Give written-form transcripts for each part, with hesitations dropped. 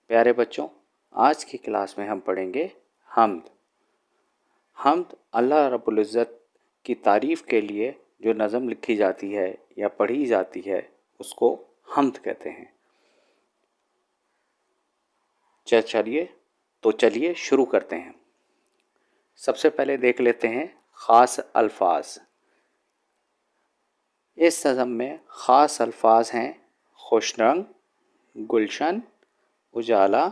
پیارے بچوں، آج کی کلاس میں ہم پڑھیں گے حمد۔ حمد اللہ رب العزت کی تعریف کے لیے جو نظم لکھی جاتی ہے یا پڑھی جاتی ہے اس کو حمد کہتے ہیں۔ چلیے شروع کرتے ہیں۔ سب سے پہلے دیکھ لیتے ہیں خاص الفاظ۔ اس نظم میں خاص الفاظ ہیں خوش رنگ، گلشن، اجالا،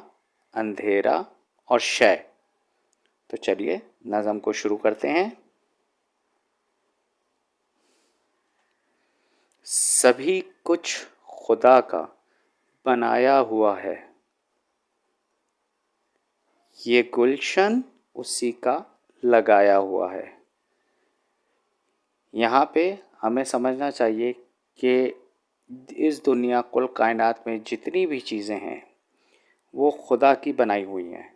اندھیرا اور شے۔ تو چلیے نظم کو شروع کرتے ہیں۔ سبھی کچھ خدا کا بنایا ہوا ہے، یہ گلشن اسی کا لگایا ہوا ہے۔ یہاں پہ ہمیں سمجھنا چاہیے کہ اس دنیا کل کائنات میں جتنی بھی چیزیں ہیں وہ خدا کی بنائی ہوئی ہیں،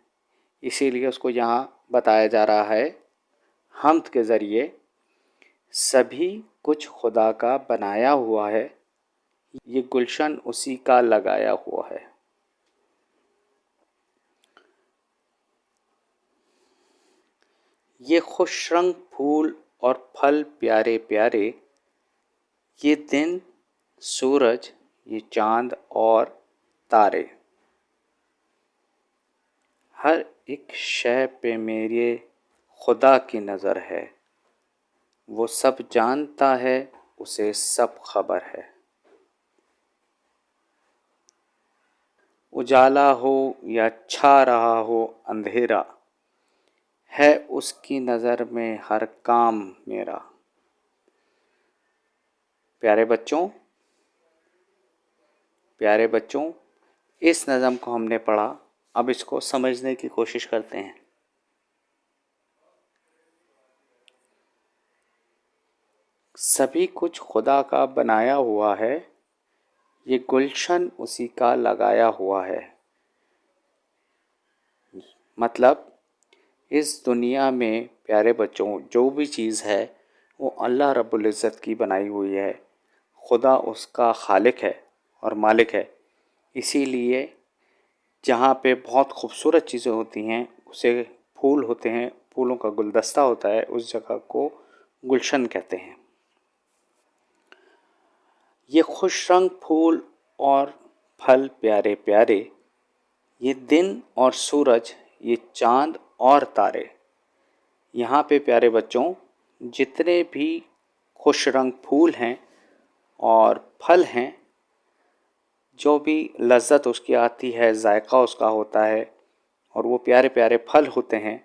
اسی لیے اس کو یہاں بتایا جا رہا ہے حمد کے ذریعے سبھی کچھ خدا کا بنایا ہوا ہے، یہ گلشن اسی کا لگایا ہوا ہے۔ یہ خوش رنگ پھول اور پھل پیارے پیارے، یہ دن، سورج، یہ چاند اور تارے، ہر ایک شے پہ میرے خدا کی نظر ہے، وہ سب جانتا ہے، اسے سب خبر ہے۔ اجالا ہو یا چھا رہا ہو اندھیرا، ہے اس کی نظر میں ہر کام میرا۔ پیارے بچوں، اس نظم کو ہم نے پڑھا، اب اس کو سمجھنے کی کوشش کرتے ہیں۔ سبھی کچھ خدا کا بنایا ہوا ہے، یہ گلشن اسی کا لگایا ہوا ہے۔ مطلب اس دنیا میں پیارے بچوں جو بھی چیز ہے وہ اللہ رب العزت کی بنائی ہوئی ہے، خدا اس کا خالق ہے اور مالک ہے۔ اسی لیے جہاں پہ بہت خوبصورت چیزیں ہوتی ہیں، اسے پھول ہوتے ہیں، پھولوں کا گلدستہ ہوتا ہے، اس جگہ کو گلشن کہتے ہیں۔ یہ خوش رنگ پھول اور پھل پیارے پیارے، یہ دن اور سورج، یہ چاند اور تارے۔ یہاں پہ پیارے بچوں جتنے بھی خوش رنگ پھول ہیں اور پھل ہیں، جو بھی لذت اس کی آتی ہے، ذائقہ اس کا ہوتا ہے اور وہ پیارے پیارے پھل ہوتے ہیں،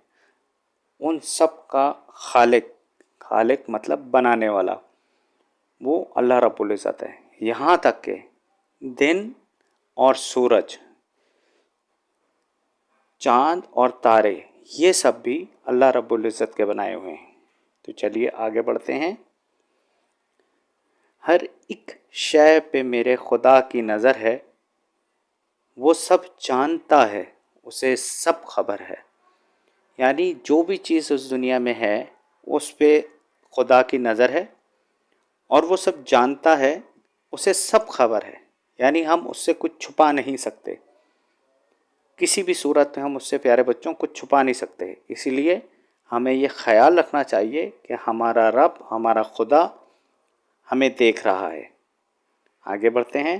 ان سب کا خالق مطلب بنانے والا وہ اللہ رب العزت ہے۔ یہاں تک کہ دن اور سورج، چاند اور تارے، یہ سب بھی اللہ رب العزت کے بنائے ہوئے ہیں۔ تو چلیے آگے بڑھتے ہیں۔ ہر ایک شے پہ میرے خدا کی نظر ہے، وہ سب جانتا ہے، اسے سب خبر ہے۔ یعنی جو بھی چیز اس دنیا میں ہے اس پہ خدا کی نظر ہے اور وہ سب جانتا ہے، اسے سب خبر ہے۔ یعنی ہم اس سے کچھ چھپا نہیں سکتے، کسی بھی صورت میں ہم اس سے پیارے بچوں کچھ چھپا نہیں سکتے۔ اسی لیے ہمیں یہ خیال رکھنا چاہیے کہ ہمارا رب، ہمارا خدا ہمیں دیکھ رہا ہے۔ آگے بڑھتے ہیں۔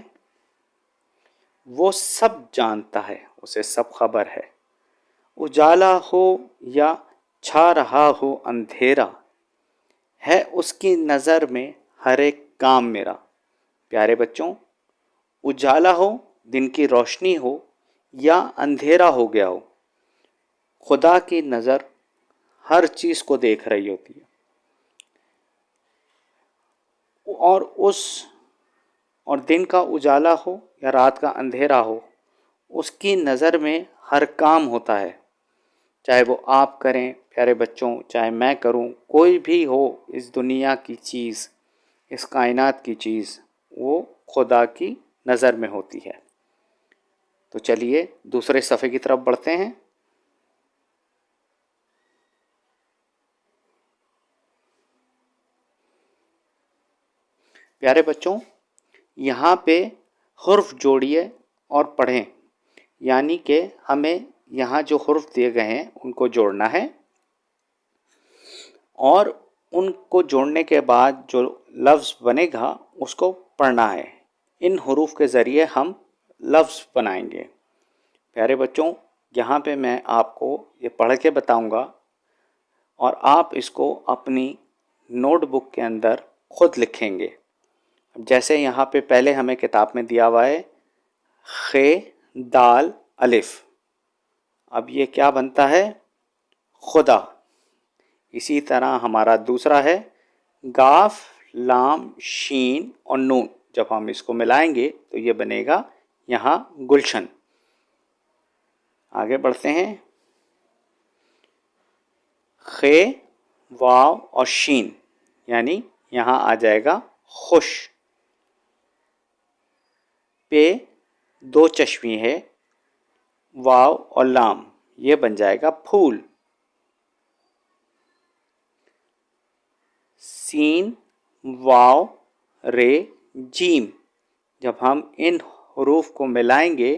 وہ سب جانتا ہے، اسے سب خبر ہے۔ اجالا ہو یا چھا رہا ہو اندھیرا، ہے اس کی نظر میں ہر ایک کام میرا۔ پیارے بچوں، اجالا ہو، دن کی روشنی ہو، یا اندھیرا ہو گیا ہو، خدا کی نظر ہر چیز کو دیکھ رہی ہوتی ہے، اور دن کا اجالا ہو یا رات کا اندھیرا ہو، اس کی نظر میں ہر کام ہوتا ہے، چاہے وہ آپ کریں پیارے بچوں، چاہے میں کروں، کوئی بھی ہو، اس دنیا کی چیز، اس کائنات کی چیز، وہ خدا کی نظر میں ہوتی ہے۔ تو چلیے دوسرے صفحے کی طرف بڑھتے ہیں۔ پیارے بچوں، یہاں پہ حرف جوڑیے اور پڑھیں۔ یعنی کہ ہمیں یہاں جو حروف دیے گئے ہیں ان کو جوڑنا ہے، اور ان کو جوڑنے کے بعد جو لفظ بنے گا اس کو پڑھنا ہے۔ ان حروف کے ذریعے ہم لفظ بنائیں گے۔ پیارے بچوں، یہاں پہ میں آپ کو یہ پڑھ کے بتاؤں گا اور آپ اس کو اپنی نوٹ بک کے اندر خود لکھیں گے۔ جیسے یہاں پہ پہلے ہمیں کتاب میں دیا ہوا ہے خ دال الف، اب یہ کیا بنتا ہے؟ خدا۔ اسی طرح ہمارا دوسرا ہے گاف لام شین اور نون، جب ہم اس کو ملائیں گے تو یہ بنے گا یہاں گلشن۔ آگے بڑھتے ہیں، خ واو اور شین، یعنی یہاں آ جائے گا خوش۔ پہ دو چشمی ہے، واو اور لام، یہ بن جائے گا پھول۔ سین واو رے جیم، جب ہم ان حروف کو ملائیں گے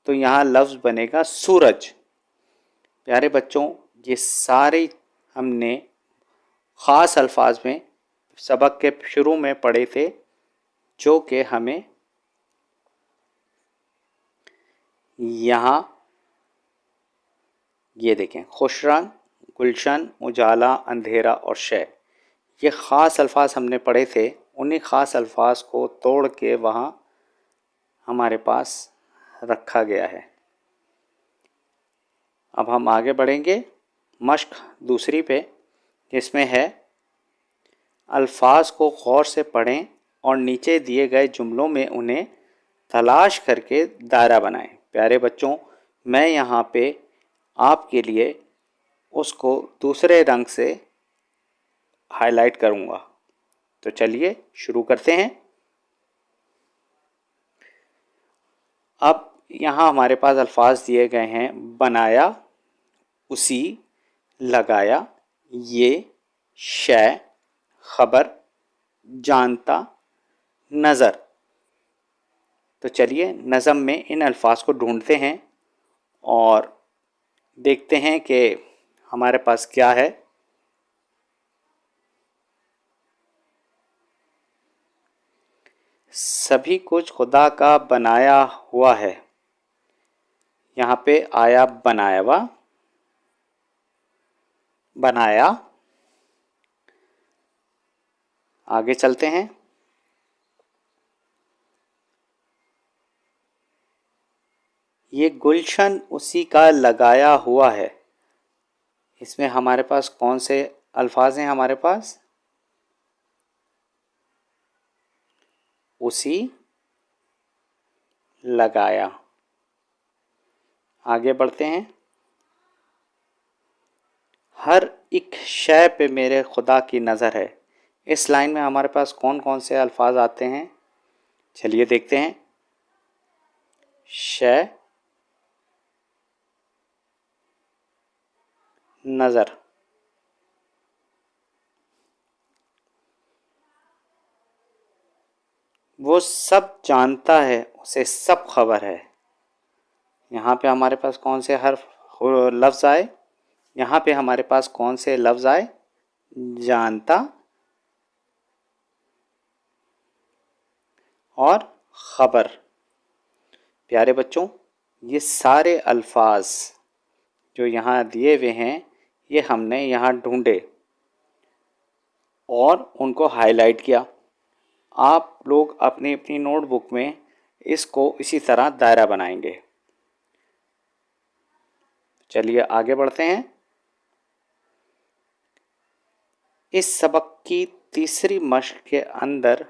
تو یہاں لفظ بنے گا سورج۔ پیارے بچوں، یہ سارے ہم نے خاص الفاظ میں سبق کے شروع میں پڑھے تھے، جو کہ ہمیں یہاں یہ دیکھیں، خوش رنگ، گلشن، اجالا، اندھیرا اور شے، یہ خاص الفاظ ہم نے پڑھے تھے۔ انہیں خاص الفاظ کو توڑ کے وہاں ہمارے پاس رکھا گیا ہے۔ اب ہم آگے بڑھیں گے مشق دوسری پہ، جس میں ہے الفاظ کو غور سے پڑھیں اور نیچے دیے گئے جملوں میں انہیں تلاش کر کے دائرہ بنائیں۔ پیارے بچوں، میں یہاں پہ آپ کے لیے اس کو دوسرے رنگ سے ہائی لائٹ کروں گا، تو چلیے شروع کرتے ہیں۔ اب یہاں ہمارے پاس الفاظ دیے گئے ہیں بنایا، اسی، لگایا، یہ، شے، خبر، جانتا، نظر۔ تو چلیے نظم میں ان الفاظ کو ڈھونڈتے ہیں اور دیکھتے ہیں کہ ہمارے پاس کیا ہے۔ سبھی کچھ خدا کا بنایا ہوا ہے، یہاں پہ آیا بنایا ہوا، بنایا۔ آگے چلتے ہیں، یہ گلشن اسی کا لگایا ہوا ہے، اس میں ہمارے پاس کون سے الفاظ ہیں؟ ہمارے پاس اسی، لگایا۔ آگے بڑھتے ہیں، ہر ایک شے پہ میرے خدا کی نظر ہے۔ اس لائن میں ہمارے پاس کون کون سے الفاظ آتے ہیں؟ چلیے دیکھتے ہیں، شے، نظر۔ وہ سب جانتا ہے، اسے سب خبر ہے۔ یہاں پہ ہمارے پاس کون سے حرف لفظ آئے؟ یہاں پہ ہمارے پاس کون سے لفظ آئے؟ جانتا اور خبر۔ پیارے بچوں، یہ سارے الفاظ جو یہاں دیے ہوئے ہیں، یہ ہم نے یہاں ڈھونڈے اور ان کو ہائی لائٹ کیا۔ آپ لوگ اپنی اپنی نوٹ بک میں اس کو اسی طرح دائرہ بنائیں گے۔ چلیے آگے بڑھتے ہیں، اس سبق کی تیسری مشق کے اندر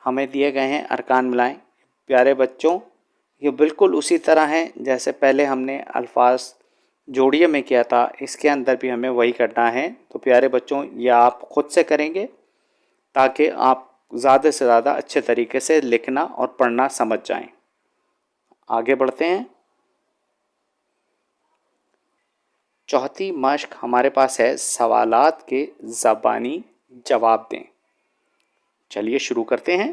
ہمیں دیے گئے ہیں ارکان ملائیں۔ پیارے بچوں، یہ بالکل اسی طرح ہیں جیسے پہلے ہم نے الفاظ جوڑیے میں کیا تھا، اس کے اندر بھی ہمیں وہی کرنا ہے۔ تو پیارے بچوں، یہ آپ خود سے کریں گے تاکہ آپ زیادہ سے زیادہ اچھے طریقے سے لکھنا اور پڑھنا سمجھ جائیں۔ آگے بڑھتے ہیں، چوتھی مشق ہمارے پاس ہے سوالات کے زبانی جواب دیں۔ چلیے شروع کرتے ہیں۔